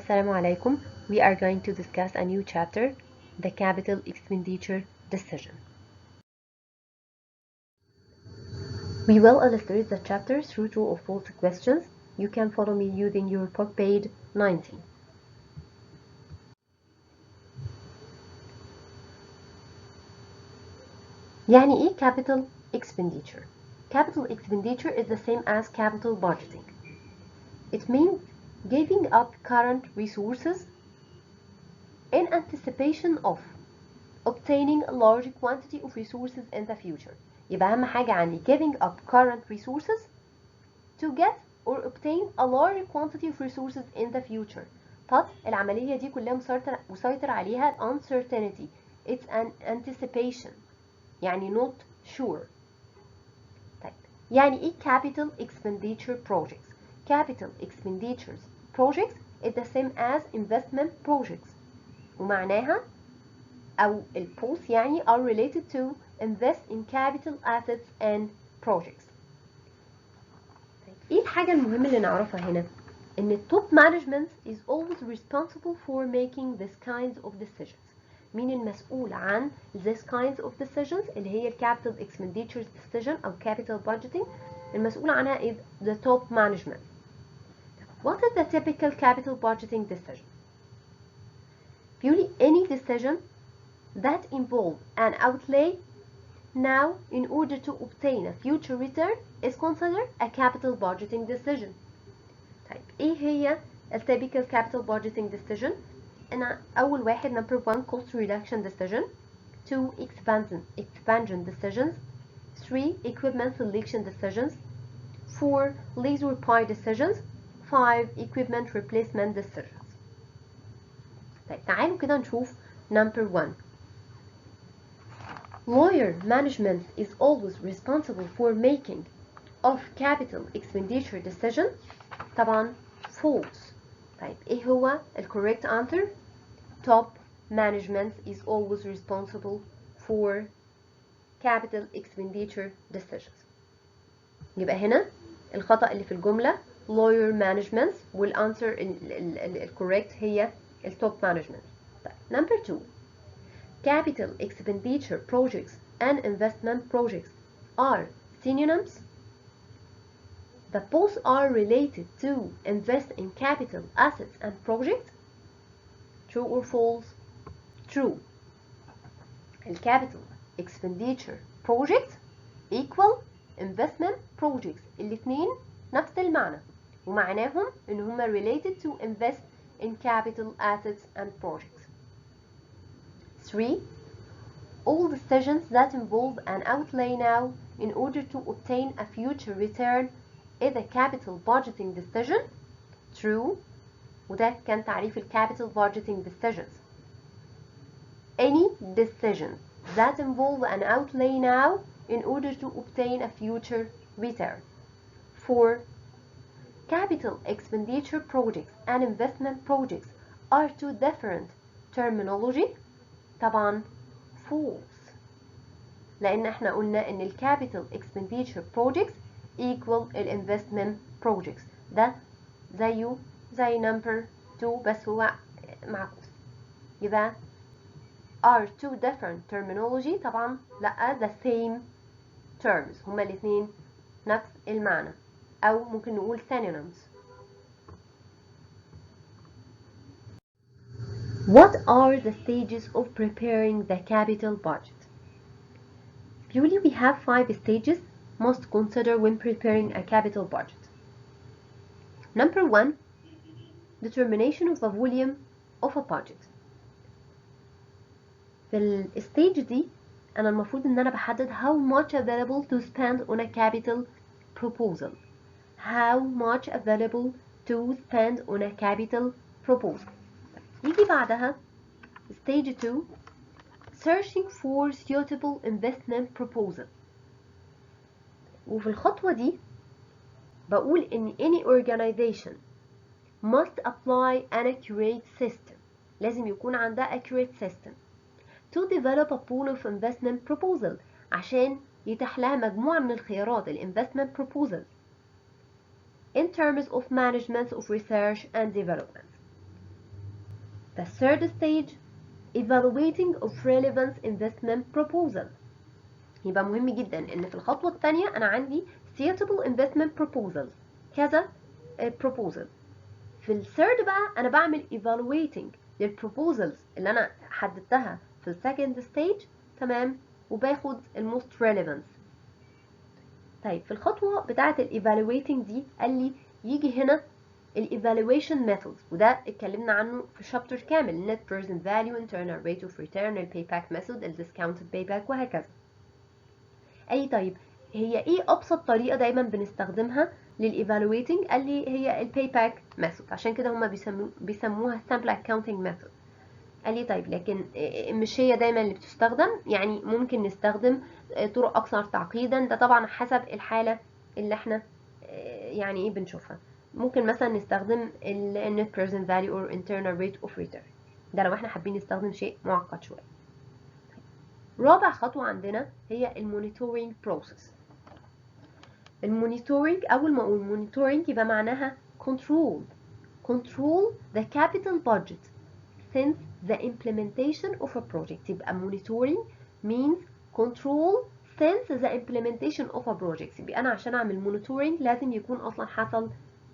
Assalamu alaikum. We are going to discuss a new chapter, the capital expenditure decision. We will illustrate the chapter through true or false questions. You can follow me using your book page 19. يعني إيه capital expenditure? Capital expenditure is the same as capital budgeting. It means giving up current resources in anticipation of obtaining a large quantity of resources in the future. يبقى أهم حاجة عندي giving up current resources to get or obtain a large quantity of resources in the future. طب العملية دي كلها مسيطر عليها uncertainty. It's an anticipation. يعني not sure. طيب يعني إيه capital expenditure projects? Capital expenditures projects is the same as investment projects. ومعناها أو البوث يعني are related to invest in capital assets and projects. إيه الحاجة المهمة اللي نعرفها هنا؟ إن التوب management is always responsible for making this kinds of decisions. مين المسؤول عن this kinds of decisions اللي هي capital expenditures decision أو capital budgeting؟ المسؤول عنها is the top management. What is the typical capital budgeting decision? Purely any decision that involve an outlay now in order to obtain a future return is considered a capital budgeting decision. طيب ايه هي typical capital budgeting decision؟ أنا أول واحد number 1 cost reduction decision, 2 expansion decisions, 3 equipment selection decisions, 4 lease or buy decisions, 5 equipment replacement decisions. طيب تعالوا كده نشوف number 1. Lawyer management is always responsible for making of capital expenditure decision. طبعا false. طيب ايه هو ال correct answer؟ Top management is always responsible for capital expenditure decisions. يبقى هنا الخطأ اللي في الجملة lawyer management والانسر ال correct هي ال top management. طيب number 2. Capital expenditure projects and investment projects are synonyms. The both are related to invest in capital assets and projects. True or false? True. Capital expenditure projects equal investment projects. الاثنين نفس المعنى ومعناهم ان هما related to invest in capital assets and projects. 3. All decisions that involve an outlay now in order to obtain a future return is a capital budgeting decision. True. وده كان تعريف capital budgeting decisions. Any decision that involve an outlay now in order to obtain a future return. 4. Capital expenditure projects and investment projects are two different terminology. طبعا false لأن احنا قلنا إن capital expenditure projects equal investment projects. ده زيه زي number 2 بس هو معكوس. يبقى are two different terminology. طبعا لا the same terms. هما الاثنين نفس المعنى أو ممكن نقول synonyms. What are the stages of preparing the capital budget? Purely we have 5 stages must consider when preparing a capital budget. Number 1. Determination of the volume of a budget. في الستيج دي أنا المفروض إن أنا بحدد how much available to spend on a capital proposal. How much available to spend on a capital proposal. يجي بعدها stage 2 searching for suitable investment proposal. وفي الخطوة دي بقول إن any organization must apply an accurate system. لازم يكون عندها accurate system to develop a pool of investment proposal عشان يتاح لها مجموعة من الخيارات investment proposals in terms of management of research and development. The third stage evaluating of relevance investment proposal. يبقى مهم جدا ان في الخطوة الثانية انا عندي suitable investment proposals، كذا proposal. في الثيرد بقى انا بعمل evaluating للبروبوزلز اللي انا حددتها في السكند ستيج، تمام، وباخد الموست relevance. طيب في الخطوة بتاعة الايفالويتنج دي قال لي يجي هنا الايفالويشن ميثودز، وده اتكلمنا عنه في شابتر كامل، net present value، internal rate of return، البايباك ميثود، الديسكاونتد بايباك، وهكذا. طيب هي ايه ابسط طريقة دايما بنستخدمها للايفالويتنج؟ قال لي هي البايباك ميثود، عشان كده هما بيسموها sample accounting method. قال لي طيب لكن مش هي دايما اللي بتستخدم، يعني ممكن نستخدم طرق اكثر تعقيدا، ده طبعا حسب الحالة اللي احنا يعني ايه بنشوفها. ممكن مثلا نستخدم ال net present value or internal rate of return، ده لو احنا حابين نستخدم شيء معقد شوية. رابع خطوة عندنا هي المونيتورينج بروسيس. المونيتورينج، اول ما اقول مونيتورينج يبقى معناها control the capital budget since the implementation of a project. يبقى monitoring means control since the implementation of a project. يبقى انا عشان اعمل monitoring لازم يكون اصلا حصل،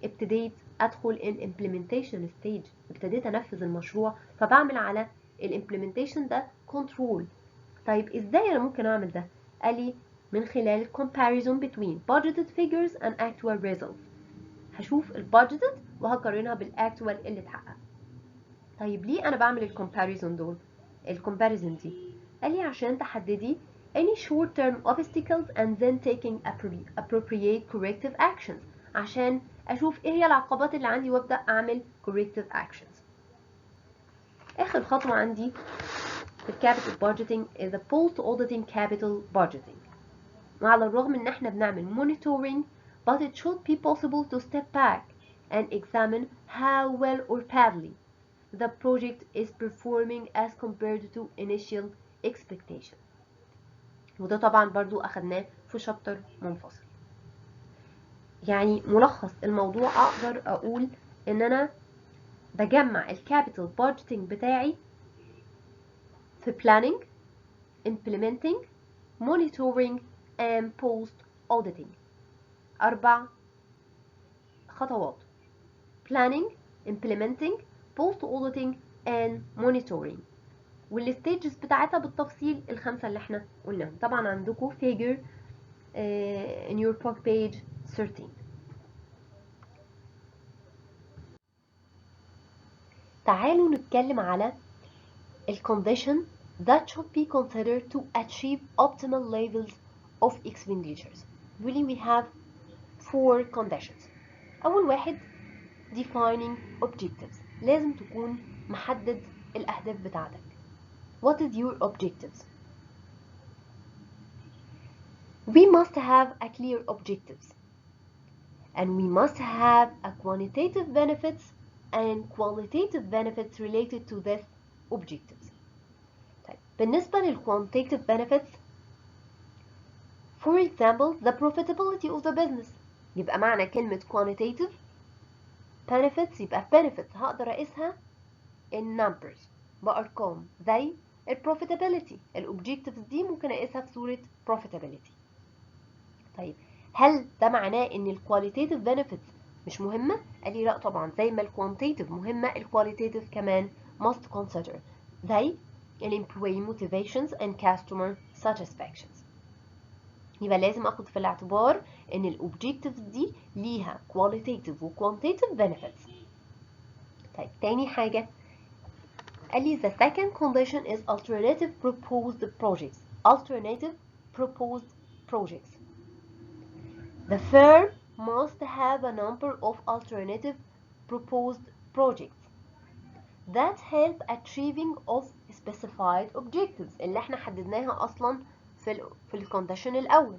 ابتديت ادخل in implementation stage، ابتديت انفذ المشروع، فبعمل على الامبلمنتيشن ده control. طيب ازاي انا ممكن اعمل ده؟ قال لي من خلال comparison between budgeted figures and actual results. هشوف البادجتد وهقارنها بالاكتوال اللي اتحقق. طيب ليه انا بعمل الكومباريزون دي؟ قال لي عشان تحددي any short term obstacles and then taking appropriate corrective actions، عشان اشوف ايه هي العقبات اللي عندي وابدا اعمل corrective actions. اخر خطوه عندي في الكابيتال بادجيتنج is the post auditing capital budgeting. وعلى الرغم ان احنا بنعمل monitoring but it should be possible to step back and examine how well or badly the project is performing as compared to initial expectation. وده طبعا برضو أخدناه في شابتر منفصل. يعني ملخص الموضوع أقدر أقول إن أنا بجمع الكابيتال بادجيتنج بتاعي في planning، implementing، monitoring and post auditing. 4 خطوات: planning، implementing، post auditing and monitoring. والستيجز بتاعتها بالتفصيل ال5 اللي احنا قلناهم. طبعا عندكم figure in your book page 13. تعالوا نتكلم على الcondition that should be considered to achieve optimal levels of expenditures. Really we have 4 conditions. أول واحد defining objectives. لازم تكون محدد الأهداف بتاعتك. What is your objectives? We must have a clear objectives, and we must have a quantitative benefits and qualitative benefits related to this objectives. طيب بالنسبة للquantitative benefits, for example the profitability of the business. يبقى معنى كلمة quantitative benefits يبقى benefits هقدر أقيسها in numbers، بأرقام، زي الprofitability. الobjectives دي ممكن أقيسها في صورة profitability. طيب هل ده معناه ان الكواليتيتيف بنفيتس مش مهمه؟ قال لي لا طبعا، زي ما الكوانتيتيف مهمه الكواليتيتيف كمان must consider، زي الامبلوي motivations and customer satisfactions. يبقى لازم اخد في الاعتبار ان الاوبجكتيفز دي ليها qualitative و quantitative benefits. طيب تاني حاجه قال لي the second condition is alternative proposed projects. alternative proposed projects. The firm must have a number of alternative proposed projects that help achieving of specified objectives اللي احنا حددناها اصلا في الكونديشن الاول.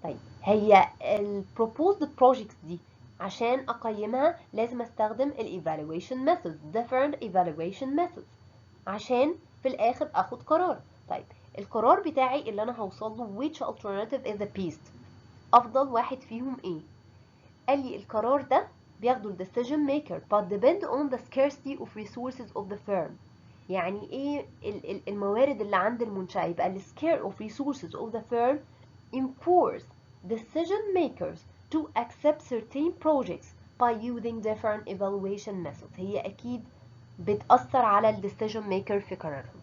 طيب هي ال proposed projects دي عشان اقيمها لازم استخدم ال evaluation methods، different evaluation methods، عشان في الاخر اخد قرار. طيب القرار بتاعي اللي انا هوصل له which alternative is the best، افضل واحد فيهم ايه؟ قال لي القرار ده بياخدوا ال decision maker but depend on the scarcity of resources of the firm. يعني ايه الموارد اللي عند المنشأة؟ يبقى ال scarce of resources of the firm enforce decision makers to accept certain projects by using different evaluation methods. هي أكيد بتأثر على ال decision maker في قرارهم.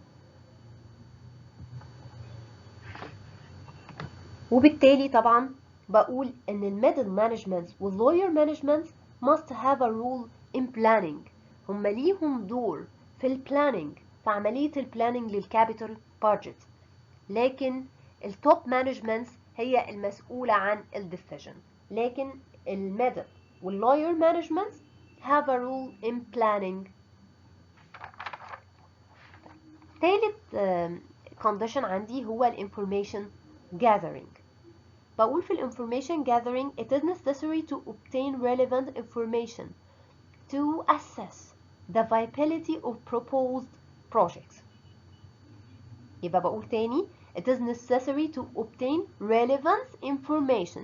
وبالتالي طبعا بقول ان الميدل مانجمنت واللوير مانجمنت must have a role in planning. هم ليهم دور في البلاننج، في عملية البلاننج للكابيتال بادجت، لكن التوب مانجمنت هي المسؤولة عن الديسيجن. لكن الميدل واللوير مانجمنت have a role in planning. ثالث condition عندي هو الانفورميشن gathering. بقول في الانفورميشن gathering it is necessary to obtain relevant information to assess the viability of proposed projects. يبقى بقول تاني it is necessary to obtain relevant information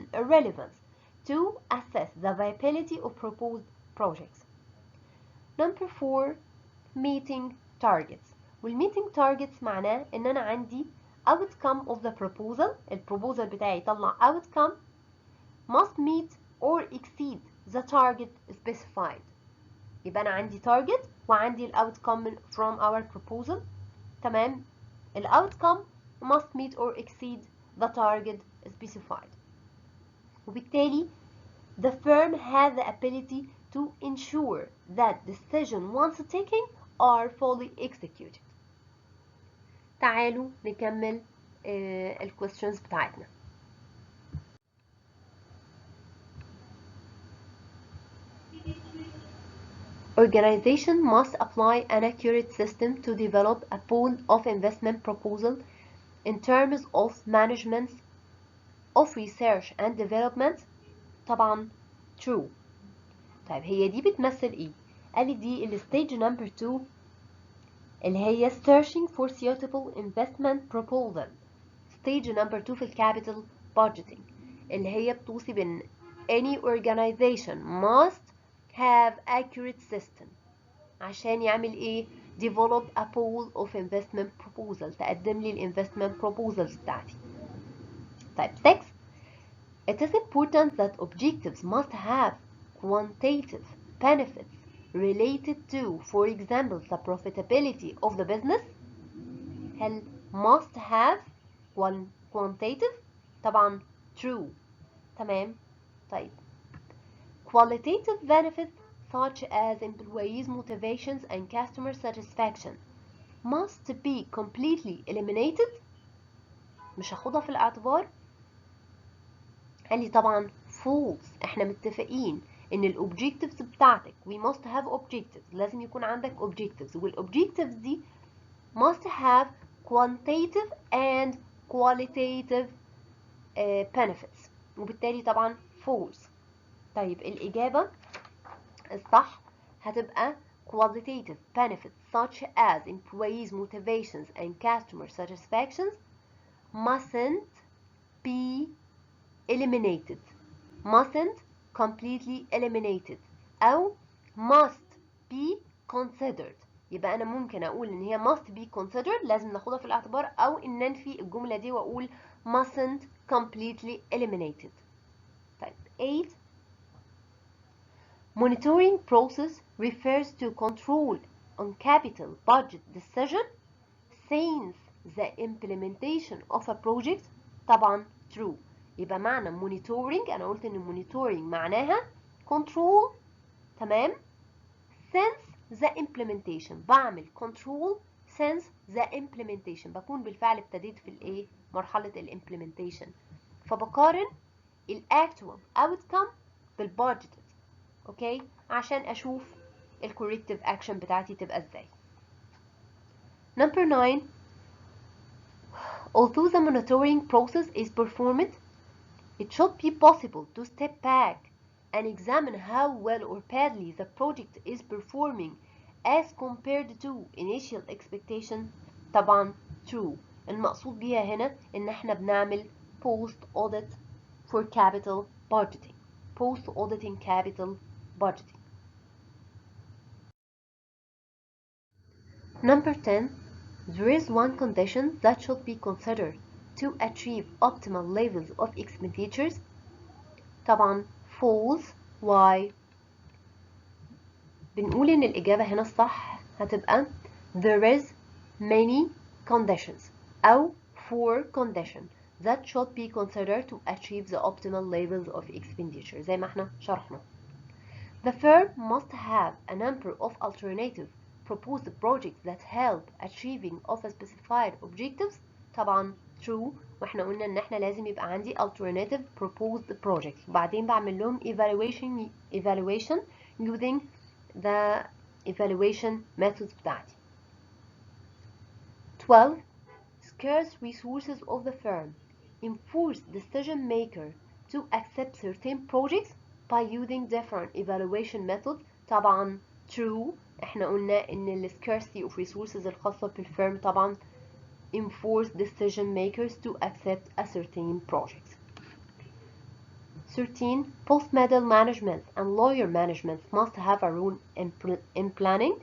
to assess the viability of proposed projects. Number 4 meeting targets. والmeeting targets معناه ان انا عندي outcome of the proposal. البروبوزل بتاعي يطلع outcome must meet or exceed the target specified. يبقى أنا عندي target وعندي outcome from our proposal. تمام. outcome must meet or exceed the target specified. وبالتالي the firm has the ability to ensure that decisions once taken are fully executed. تعالوا نكمل الquestions بتاعتنا. Organization must apply an accurate system to develop a pool of investment proposal in terms of management of research and development. طبعا true. طيب هي دي بتمثل ايه؟ قال لي دي الستيج نمبر 2 اللي هي searching for suitable investment proposal. stage number 2 في الكابيتال budgeting اللي هي بتوصي بان any organization must have accurate system عشان يعمل ايه؟ develop a pool of investment proposal. تقدم لي الانفستمنت proposals بتاعتي. طيب 6 it is important that objectives must have quantitative benefits related to, for example, the profitability of the business. هل must have quantitative؟ طبعا true. تمام. طيب qualitative benefits such as employees' motivations and customer satisfaction must be completely eliminated. مش هاخدها في الاعتبار. قال لي طبعا false. احنا متفقين ان الاوبجكتيفز بتاعتك we must have objectives. لازم يكون عندك objectives والاوبجكتيفز دي must have quantitative and qualitative benefits. وبالتالي طبعا false. طيب الإجابة الصح هتبقى qualitative benefits such as employees' motivations and customer satisfactions mustn't be eliminated. mustn't completely eliminated أو must be considered. يبقى أنا ممكن أقول إن هي must be considered لازم ناخدها في الاعتبار أو إن ننفي الجملة دي وأقول mustn't completely eliminated. طيب 8 monitoring process refers to control on capital budget decision since the implementation of a project. طبعا true. يبقى معنى monitoring أنا قلت إن monitoring معناها control. تمام. since the implementation بعمل control since the implementation بكون بالفعل ابتديت في الايه مرحلة الimplementation فبقارن actual outcome بالبادجت. اوكي عشان اشوف الcorrective action بتاعتي تبقى ازاي. number 9 although the monitoring process is performed it should be possible to step back and examine how well or badly the project is performing as compared to initial expectation. طبعا true. المقصود بيها هنا ان احنا بنعمل post audit for capital budgeting. post auditing capital budgeting. Number 10. There is one condition that should be considered to achieve optimal levels of expenditures. طبعا false. Why؟ بنقول إن الإجابة هنا الصح هتبقى there is many conditions أو 4 conditions that should be considered to achieve the optimal levels of expenditure زي ما احنا شرحنا. The firm must have a number of alternative proposed projects that help achieving of a specified objectives. طبعا true، واحنا قلنا ان احنا لازم يبقى عندي alternative proposed projects وبعدين بعمل لهم evaluation using the evaluation methods بتاعتي. 12. Scarce resources of the firm enforce decision maker to accept certain projects by using different evaluation methods. طبعا true، احنا قلنا ان ال scarcity of resources الخاصة بالفيرم طبعا enforce decision makers to accept a certain project. 13. Both middle management and lawyer management must have a role in planning.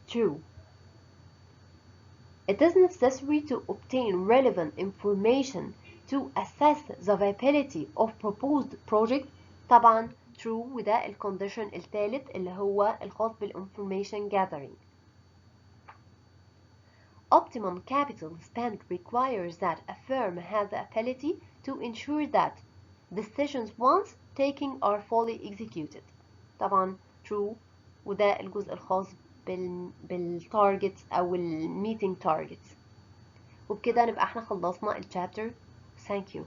True. It is necessary to obtain relevant information to assess the viability of proposed project. طبعا true، وده الكونديشن الثالث اللي هو الخاص بالinformation gathering. Optimum capital spend requires that a firm has the ability to ensure that decisions once taken are fully executed. طبعا true، وده الجزء الخاص بالتارجتس أو الميتنج تارجتس. وبكده نبقى احنا خلصنا الشابتر. Thank you.